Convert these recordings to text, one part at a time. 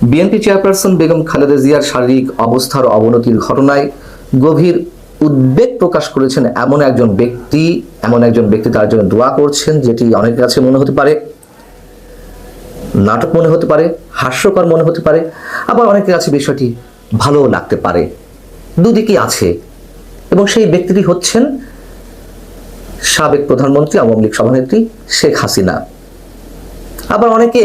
BNP chairperson Begum Khaleda জিয়ার শারীরিক অবস্থার অবনতির ঘটনায় গভীর উদ্বেগ প্রকাশ করেছেন এমন একজন ব্যক্তি তার জন্য দোয়া করছেন, যেটি অনেকের কাছে মনে হতে পারে নাটক, মনে হতে পারে হাস্যকর, মনে হতে পারে আবার অনেকের কাছে বিষয়টি ভালো লাগতে পারে। দুদিকই আছে এবং সেই ব্যক্তিটি হচ্ছেন সাবেক প্রধানমন্ত্রী আওয়ামী লীগ সভানেত্রী শেখ হাসিনা। আবার অনেকে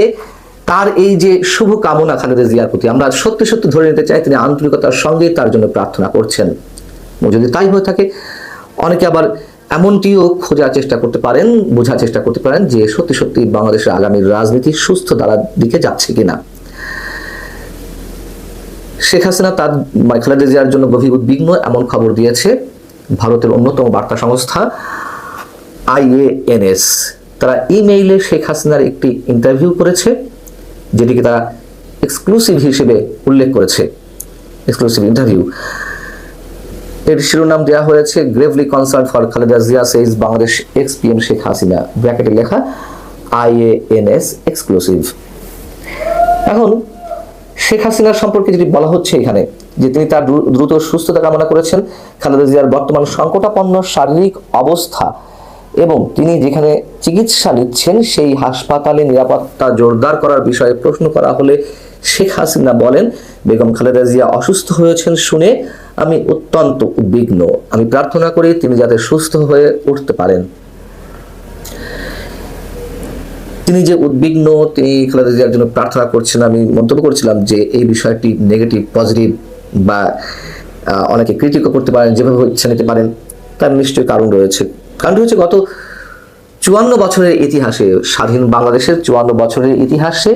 তার এই যে শুভ কামনা খালেদা জিয়ার প্রতি আমরা সত্যি সত্যি ধরে নিতে চাই, তিনি আন্তরিকতার সঙ্গে তার জন্য প্রার্থনা করছেন। যদি তাই হয়ে থাকে, অনেকে আবার এমনটিও বোঝার চেষ্টা করতে পারেন যে সত্যি সত্যি বাংলাদেশের আগামী রাজনীতি সুস্থ ধারার দিকে যাচ্ছে কিনা। শেখ হাসিনা তার খালেদা জিয়ার জন্য গভীর উদ্বিগ্ন এমন খবর দিয়েছে ভারতের অন্যতম বার্তা সংস্থা IANS। তারা ইমেইলে শেখ হাসিনার একটি ইন্টারভিউ করেছে, যেটিকে তারা এক্সক্লুসিভ হিসেবে উল্লেখ করেছে। এক্সক্লুসিভ ইন্টারভিউ এর শিরোনাম দেওয়া হয়েছে gravely concern for Khaleda Zia says Bangladesh ex PM Sheikh Hasina, ব্র্যাকেটে লেখা IANS এক্সক্লুসিভ। এখন শেখ হাসিনার সম্পর্কে যেটি বলা হচ্ছে এখানে, যে তিনি তার দ্রুত সুস্থতা কামনা করেছেন, খালেদা জিয়ার বর্তমান সংকটাপন্ন শারীরিক অবস্থা এবং তিনি যেখানে চিকিৎসা নিচ্ছেন সেই হাসপাতালে নিরাপত্তা জোরদার করার বিষয়ে প্রশ্ন করা হলে শেখ হাসিনা বলেন, বেগম খালেদা জিয়া অসুস্থ হয়েছেন শুনে আমি অত্যন্ত উদ্বিগ্ন। আমি প্রার্থনা করি তিনি যাতে সুস্থ হয়ে উঠতে পারেন। তিনি যে উদ্বিগ্ন, তিনি খালেদা জিয়ার জন্য প্রার্থনা করছেন, আমি মন্তব্য করছিলাম যে এই বিষয়টি নেগেটিভ পজিটিভ বা অনেকে ক্রিটিকও করতে পারেন, যেভাবে ইচ্ছা নিতে পারেন, তার নিশ্চয়ই কারণ রয়েছে। কারণ হচ্ছে গত 54 বছরের ইতিহাসে, স্বাধীন বাংলাদেশের 54 বছরের ইতিহাসে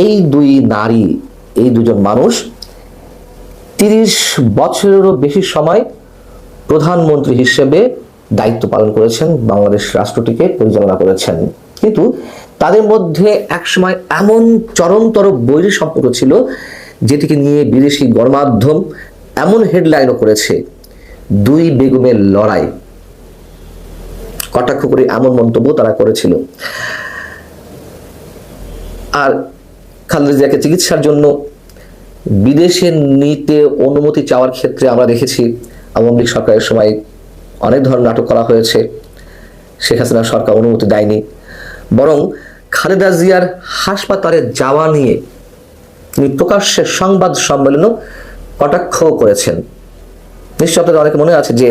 এই দুজন মানুষ 30 বছরেরও বেশি সময় প্রধানমন্ত্রী হিসেবে দায়িত্ব পালন করেছেন, বাংলাদেশ রাষ্ট্রটিকে পরিচালনা করেছেন। কিন্তু তাদের মধ্যে একসময় এমন চরমতর বৈরী সম্পর্ক ছিল, যেটিকে নিয়ে বিদেশি গণমাধ্যম এমন হেডলাইনও করেছে, দুই বেগমের লড়াই, কটাক্ষ করে এমন মন্তব্য তারা করেছিল। আর খালেদা জিয়াকে চিকিৎসার জন্য বিদেশে নিতে অনুমতি চাওয়ার ক্ষেত্রে আমরা দেখেছি আওয়ামী লীগ সরকারের সময় অনেক ধরনের নাটক করা হয়েছে। শেখ হাসিনা সরকার অনুমতি দেয়নি, বরং খালেদা জিয়ার হাসপাতালে যাওয়া নিয়ে তিনি প্রকাশ্যে সংবাদ সম্মেলনও কটাক্ষ করেছেন। নিশ্চয় আপনাদের অনেকে মনে আছে যে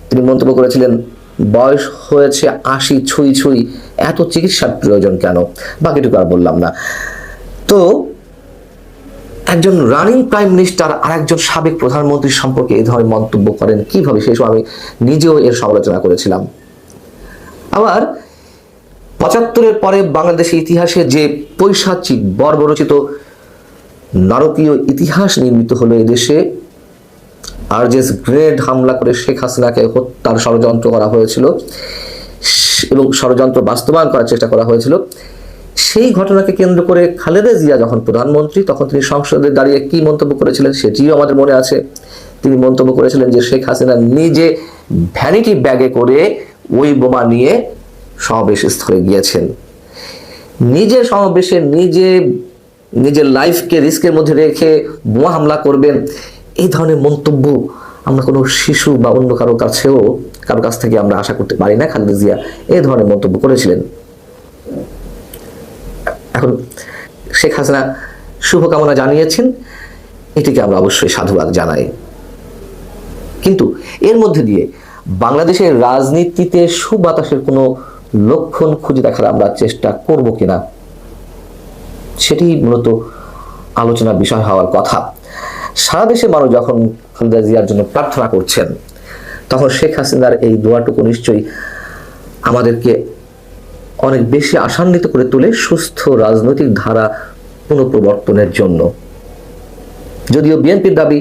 তিনি মন্তব্য করেছিলেন, বয়স হয়েছে 80 ছুঁই, এত চিকিৎসার প্রয়োজন কেন, বাকিটুকু আর বললাম না। তো একজন রানিং প্রাইম মিনিস্টার আর একজন সাবেক প্রধানমন্ত্রী সম্পর্কে এই ধরনের মন্তব্য করেন কিভাবে, সেই সময় আমি নিজেও এর সমালোচনা করেছিলাম। আবার 75-এর পরে বাংলাদেশের ইতিহাসে যে পৈশাচিক বর্বরচিত নারকীয় ইতিহাস নির্মিত হলো এদেশে, আরজেস গ্রেনেড হামলা করে শেখ হাসিনাকে হত্যার ষড়যন্ত্র করা হয়েছিল এবং ষড়যন্ত্র বাস্তবায়ন করার চেষ্টা করা হয়েছিল, সেই ঘটনাকে কেন্দ্র করে খালেদা জিয়া যখন প্রধানমন্ত্রী, তখন তিনি সংসদে দাঁড়িয়ে কি মন্তব্য করেছিলেন সেটিও আমাদের মনে আছে। তিনি মন্তব্য করেছিলেন যে শেখ হাসিনা নিজে ভ্যানিটি ব্যাগে করে ওই বোমা নিয়ে সমাবেশ স্থলে গিয়েছেন, নিজের সমাবেশে নিজের লাইফকে রিস্কের মধ্যে রেখে বোমা হামলা করবেন। এই ধরনের মন্তব্য আমরা কোনো শিশু বা অন্য কারো কাছ থেকে আমরা আশা করতে পারি না। খালেদা জিয়া এই ধরনের মন্তব্য করেছিলেন। এখন শেখ হাসিনা শুভকামনা জানিয়েছেন, এটিকে আমরা অবশ্যই সাধুবাদ জানাই। কিন্তু এর মধ্যে দিয়ে বাংলাদেশের রাজনীতিতে সুবাতাসের কোনো লক্ষণ খুঁজে দেখার আমরা চেষ্টা করব কিনা, সেটি মূলত আলোচনার বিষয় হওয়ার কথা। সারা দেশের মানুষ যখন খালেদা জিয়ার জন্য প্রার্থনা করছেন, তখন শেখ হাসিনার এই দোয়াটুকু নিশ্চয়ই আমাদেরকে অনেক বেশি আশান্বিত করে তোলে সুস্থ রাজনৈতিক ধারা পুনঃপ্রবর্তনের জন্য। যদিও বিএনপির দাবি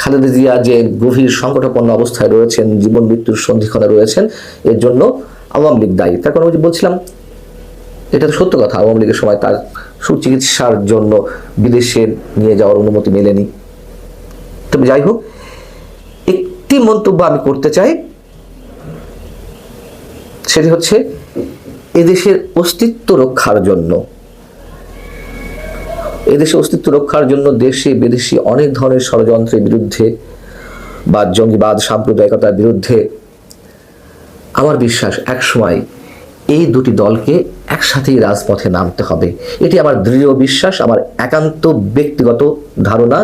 খালেদা জিয়া যে গভীর সংকটাপন্ন অবস্থায় রয়েছেন, জীবন মৃত্যুর সন্ধিক্ষণে রয়েছেন, এর জন্য আওয়ামী লীগ দায়ী। তার কারণ বলছিলাম, এটা তো সত্য কথা, আওয়ামী লীগের সময় তার সুচিকিৎসার জন্য বিদেশে নিয়ে যাওয়ার অনুমতি মেলেনি। তবে যাই হোক, একটি মন্তব্য আমি করতে চাই, সেটি হচ্ছে এদেশের অস্তিত্ব রক্ষার জন্য এদেশে অস্তিত্ব রক্ষার জন্য দেশে বিদেশি অনেক ধরনের ষড়যন্ত্রের বিরুদ্ধে বা জঙ্গিবাদ সাম্প্রদায়িকতার বিরুদ্ধে আমার বিশ্বাস একসময় এই দুটি দলকে একসাথেই রাজপথে নামতে হবে। এটি আমার দৃঢ় বিশ্বাস, আমার একান্ত ব্যক্তিগত ধারণা।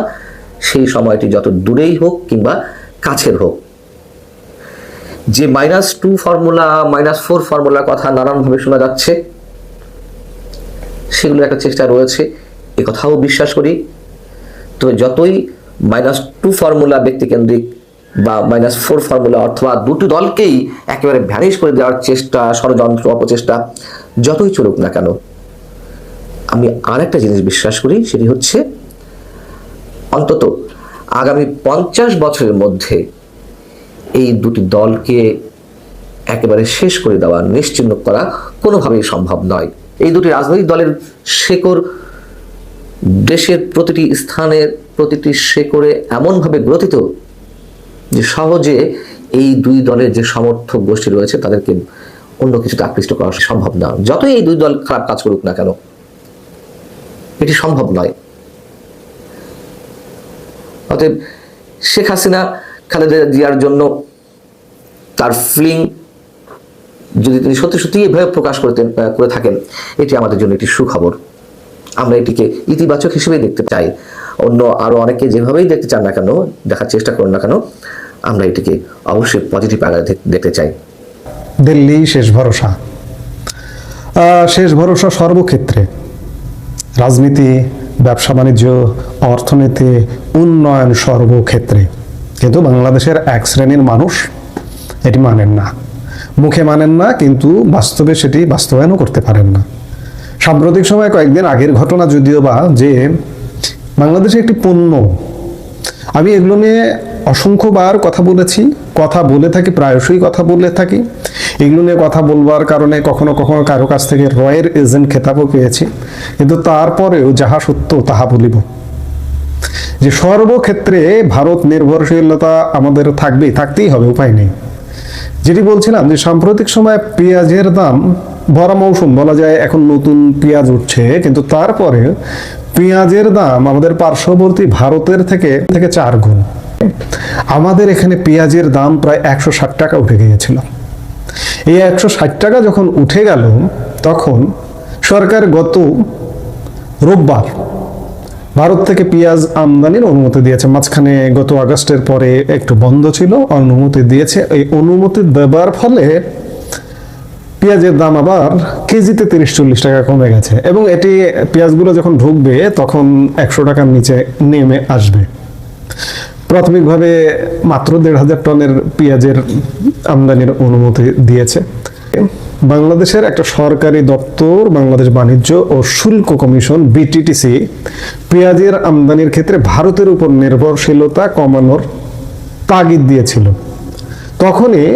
সেই সময়টি যত দূরেই হোক কিংবা কাছের হোক। যে -2 ফর্মুলা, -4 ফর্মুলার কথা নানানভাবে শোনা যাচ্ছে, সেগুলোর একটা চেষ্টা রয়েছে, এ কথাও বিশ্বাস করি। তো যতই -2 ফর্মুলা ব্যক্তিকেন্দ্রিক বা -4 ফর্মুলা অথবা দুটো দলকেই একেবারে ভ্যানিশ করে দেওয়ার চেষ্টা, ষড়যন্ত্র, অপচেষ্টা যতই চলুক না কেন, আমি আর একটা জিনিস বিশ্বাস করি, সেটি হচ্ছে অন্তত আগামী 50 বছরের মধ্যে এই দুটি দলকে একেবারে শেষ করে দেওয়া, নিশ্চিহ্ন করা কোনোভাবেই সম্ভব নয়। এই দুটি রাজনৈতিক দলের শেকড় দেশের প্রতিটি স্থানের প্রতিটি শেকড়ে এমনভাবে গ্রথিত যে সহজে এই দুই দলের যে সমর্থক গোষ্ঠী রয়েছে তাদেরকে অন্য কিছুতে আকৃষ্ট করা সম্ভব না। যতই এই দুই দল খারাপ কাজ করুক না কেন, এটি সম্ভব নয়। অতএব শেখ হাসিনা খালেদা জিয়ার জন্য তার ফিলিং যদি তিনি সত্যি সত্যি এভাবে প্রকাশ করে থাকেন, এটি আমাদের জন্য একটি সুখবর। আমরা এটিকে ইতিবাচক হিসেবে দেখতে চাই। অন্য আরো অনেকে যেভাবেই দেখতে চান না কেন, দেখার চেষ্টা করুন না কেন, আমরা এটিকে অবশ্যই পজিটিভ আকারে দেখতে চাই। দিল্লি শেষ ভরসা, শেষ ভরসা সর্বক্ষেত্রে, রাজনীতি, ব্যবসা বাণিজ্য, অর্থনীতি, উন্নয়ন সর্বক্ষেত্রে। কিন্তু বাংলাদেশের এক শ্রেণীর মানুষ এটি মানেন না, মুখে মানেন না, কিন্তু বাস্তবে সেটি বাস্তবায়নও করতে পারেন না। সাম্প্রতিক সময় কয়েকদিন আগের ঘটনা যদিও বা, যে বাংলাদেশে একটি পণ্য, আমি এগুলো নিয়ে অসংখ্যবার কথা বলেছি, কথা বলে থাকি, প্রায়শই কথা বলে থাকি। এগুলো নিয়ে কথা বলবার কারণে কখনো কখনো কারো কাছ থেকে রয়ের এজেন্ট খেতাবও পেয়েছি, কিন্তু তারপরেও যাহা সত্য তাহা বলিব, যে সর্বক্ষেত্রে ভারত নির্ভরশীলতা আমাদের থাকতেই হবে, উপায় নেই। যেটি বলছিলাম যে সাম্প্রতিক সময় পেঁয়াজের দাম, ভরা মৌসুম বলা যায়, এখন নতুন পেঁয়াজ উঠছে, কিন্তু তারপরে পেঁয়াজের দাম আমাদের পার্শ্ববর্তী ভারতের থেকে 4 গুণ। আমাদের এখানে পেঁয়াজের দাম প্রায় 160 টাকা উঠে গিয়েছিল। এই 160 টাকা যখন উঠে গেল, তখন সরকার গত রোববার ভারত থেকে পেঁয়াজ আমদানির অনুমতি দিয়েছে। মাঝখানে গত আগস্টের পরে একটু বন্ধ ছিল, অনুমতি দিয়েছে। এই অনুমতি দেবার ফলে পেঁয়াজের দাম আবার কেজিতে 30-40 টাকা কমে গেছে, এবং এটি পেঁয়াজগুলো যখন ঢুকবে তখন 100 টাকার নিচে নেমে আসবে। প্রাথমিকভাবে মাত্র 1,500 টনের পেঁয়াজের আমদানির অনুমতি দিয়েছে। বাংলাদেশের একটা সরকারি দপ্তর, বাংলাদেশ বাণিজ্য ও শুল্ক কমিশন BTTC, পেঁয়াজের আমদানির ক্ষেত্রে ভারতের উপর নির্ভরশীলতা কমানোর তাগিদ দিয়েছিল। তখনই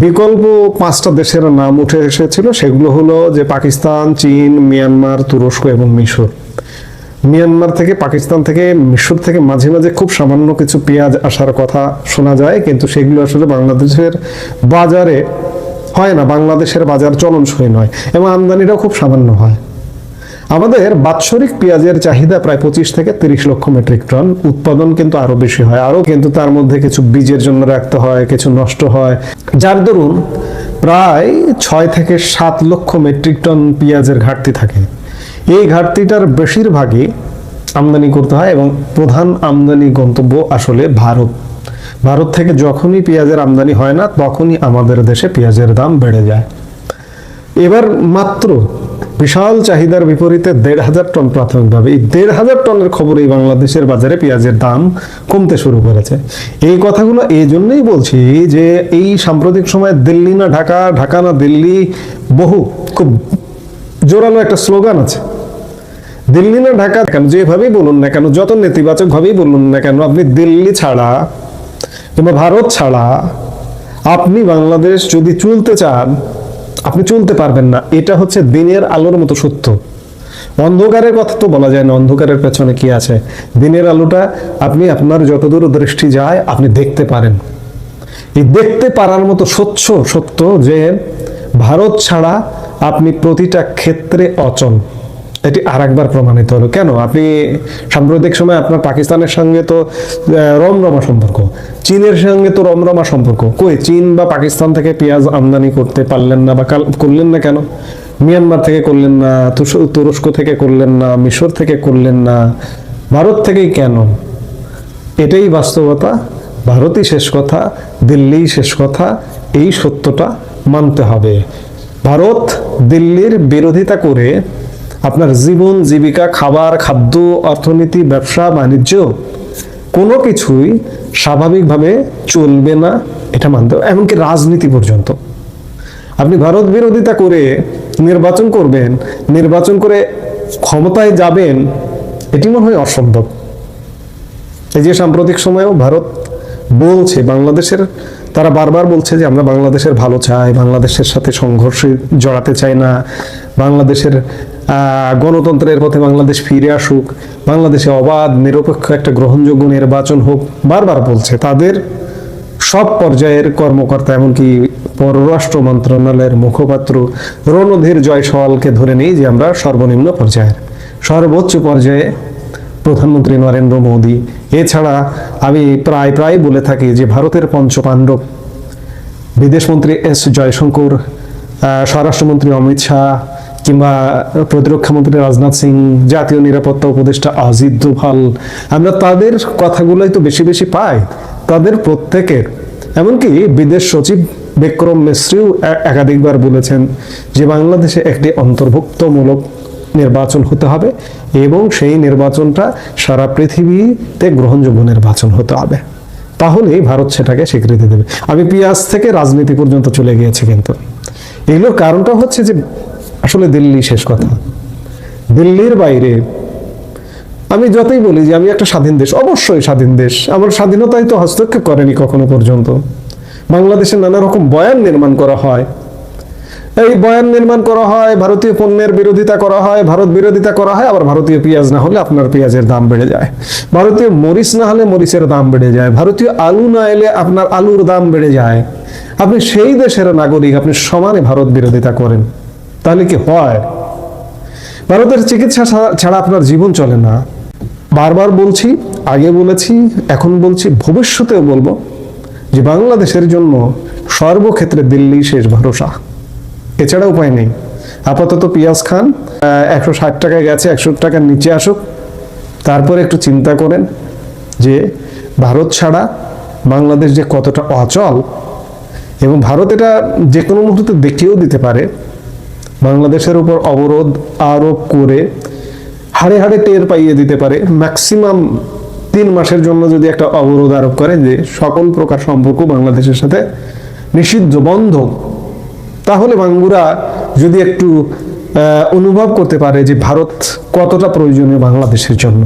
বিকল্প 5টা দেশের নাম উঠে এসেছিল। সেগুলো হলো যে পাকিস্তান, চীন, মিয়ানমার, তুরস্ক এবং মিশর। মিয়ানমার থেকে, পাকিস্তান থেকে, মিশর থেকে মাঝে মাঝে খুব সামান্য কিছু পেঁয়াজ আসার কথা শোনা যায়, কিন্তু সেগুলো আসলে বাংলাদেশের বাজারে হয় না, বাংলাদেশের বাজার চলনসই নয়, এবং আমদানিটাও খুব সামান্য হয়। আমাদের বাৎসরিক পেঁয়াজের চাহিদা প্রায় 25 থেকে 30 লক্ষ মেট্রিক টন, উৎপাদন কিন্তু আরো বেশি হয়, কিন্তু তার মধ্যে কিছু বীজের জন্য রাখতে হয়, কিছু নষ্ট হয়, যার দরুন প্রায় 6 থেকে 7 লক্ষ মেট্রিক টন পেঁয়াজের ঘাটতি থাকে। এই ঘাটতিটার বেশিরভাগই আমদানি করতে হয়, এবং প্রধান আমদানি গন্তব্য আসলে ভারত থেকে যখনই পেঁয়াজের আমদানি হয় না, তখনই আমাদের দেশে পেঁয়াজের দাম বেড়ে যায়। এবার মাত্র বিশাল চাহিদার বিপরীতে 1,500 টন প্রাথমিকভাবে, এই 1,500 টনের খবর এই বাংলাদেশের বাজারে পেঁয়াজের দাম কমতে শুরু করেছে। এই কথাগুলো এই জন্যই বলছি যে এই সাম্প্রতিক সময়ে দিল্লি না ঢাকা, ঢাকা না দিল্লি, খুব জোরালো একটা স্লোগান আছে, দিল্লি না ঢাকা। কেন যেভাবেই বলুন না কেন, যত নেতিবাচক ভাবেই বলুন না কেন, আপনি দিল্লি ছাড়া কিংবা ভারত ছাড়া আপনি বাংলাদেশ যদি চলতে চান, আপনি চলতে পারবেন না। এটা হচ্ছে দিনের আলোর মতো সত্য। অন্ধকারের কথা তো বলা যায় না, অন্ধকারের পেছনে কি আছে। দিনের আলোটা আপনি, আপনার যতদূর দৃষ্টি যায়, আপনি দেখতে পারেন। এই দেখতে পারার মতো সত্য যে ভারত ছাড়া আপনি প্রতিটা ক্ষেত্রে অচল। এটি আরেকবার প্রমাণিত হলো। কেন? আপনি সাম্প্রতিক সময় আপনার পাকিস্তানের সঙ্গে তো রমরমা সম্পর্ক, চীনের সঙ্গে তো রমরমা সম্পর্ক। কই চীন বা পাকিস্তান থেকে পেঁয়াজ আমদানি করতে পারলেন না বা করলেন না কেন? মিয়ানমার থেকে করলেন না, তুরস্ক থেকে করলেন না, মিশর থেকে করলেন না, ভারত থেকেই কেন? এটাই বাস্তবতা। ভারতই শেষ কথা, দিল্লিই শেষ কথা, এই সত্যটা মানতে হবে। ভারত দিল্লির বিরোধিতা করে আপনার জীবন জীবিকা, খাবার, খাদ্য, অর্থনীতি, ব্যবসা বাণিজ্য কোনো কিছুই স্বাভাবিকভাবে চলবে না, এটা মানতে হবে। এমনকি রাজনীতি পর্যন্ত। আপনি ভারত বিরোধিতা করে নির্বাচন করবেন, নির্বাচন করে ক্ষমতায় যাবেন, এটি মনে হয় অসম্ভব। এই যে সাম্প্রতিক সময়েও ভারত বলছে বাংলাদেশের, তারা বারবার বলছে যে আমরা বাংলাদেশের ভালো চাই, বাংলাদেশের সাথে সংঘর্ষে জড়াতে চাই না, বাংলাদেশের গণতন্ত্রের পথে বাংলাদেশ ফিরে আসুক, বাংলাদেশে অবাধ নিরপেক্ষ একটা গ্রহণযোগ্য নির্বাচন হোক, বারবার বলছে। তাদের সব পর্যায়ের কর্মকর্তা, এমনকি পররাষ্ট্র মন্ত্রণালয়ের মুখপাত্র রণধীর জয়সওয়ালকে ধরে নেই যে আমরা সর্বনিম্ন পর্যায়ের, সর্বোচ্চ পর্যায়ে প্রধানমন্ত্রী নরেন্দ্র মোদী। এছাড়া আমি প্রায় বলে থাকি যে ভারতের পঞ্চপাণ্ডব, বিদেশমন্ত্রী এস জয়শঙ্কর, স্বরাষ্ট্রমন্ত্রী অমিত শাহ, কিংবা প্রতিরক্ষামন্ত্রী রাজনাথ সিং, জাতীয় নিরাপত্তা উপদেষ্টা অজিত দোভাল, আমরা তাদের কথাগুলোই তো বেশি বেশি পাই। তাদের প্রত্যেকের, এমনকি বিদেশ সচিব বিক্রম মিশ্রিও একাধিকবার বলেছেন যে বাংলাদেশে একটি অন্তর্ভুক্তমূলক নির্বাচন হতে হবে এবং সেই নির্বাচনটা সারা পৃথিবীতে গ্রহণযোগ্য নির্বাচন হতে হবে, তাহলেই ভারত সেটাকে স্বীকৃতি দেবে। আমি পেঁয়াজ থেকে রাজনীতি পর্যন্ত চলে গিয়েছি, কিন্তু এগুলোর কারণটা হচ্ছে যে আসলে দিল্লি শেষ কথা। দিল্লির বাইরে আমি যতই বলি যে আমি একটা স্বাধীন দেশ, অবশ্যই স্বাধীন দেশ, আমার স্বাধীনতায় তো হস্তক্ষেপ করেনি কখনো পর্যন্ত। বাংলাদেশে নানা রকম বয়ান নির্মাণ করা হয়, এই বয়ান নির্মাণ করা হয়, ভারতীয় পণ্যের বিরোধিতা করা হয়, ভারত বিরোধিতা করা হয়, আবার ভারতীয় পেঁয়াজ না হলে আপনার পেঁয়াজের দাম বেড়ে যায়, ভারতীয় মরিচ না হলে মরিচের দাম বেড়ে যায়, ভারতীয় আলু না এলে আপনার আলুর দাম বেড়ে যায়। আপনি সেই দেশের নাগরিক, আপনি সমানে ভারত বিরোধিতা করেন, তাহলে কি হয়? ভারতের চিকিৎসা ছাড়া আপনার জীবন চলে না। বারবার বলছি, আগে বলেছি, এখন বলছি, ভবিষ্যতেও বলবো যে বাংলাদেশের জন্য সর্বক্ষেত্রে দিল্লি শেষ ভরসা, এছাড়া উপায় নেই। আপাতত পেঁয়াজ খান, 160 টাকায় গেছে, 100 টাকার নিচে আসুক, তারপরে একটু চিন্তা করেন যে ভারত ছাড়া বাংলাদেশ যে কতটা অচল, এবং ভারত এটা যে কোনো মুহূর্তে দেখিয়েও দিতে পারে। বাংলাদেশের উপর অবরোধ আরোপ করে হাড়ে হাড়ে টের পাইয়ে দিতে পারে। ম্যাক্সিমাম 3 মাসের জন্য যদি একটা অবরোধ আরোপ করে যে সকল প্রকার সম্পর্ক বাংলাদেশের সাথে নিষিদ্ধ, বন্ধ, তাহলে বাঙ্গুরা যদি একটু অনুভব করতে পারে যে ভারত কতটা প্রয়োজনীয় বাংলাদেশের জন্য।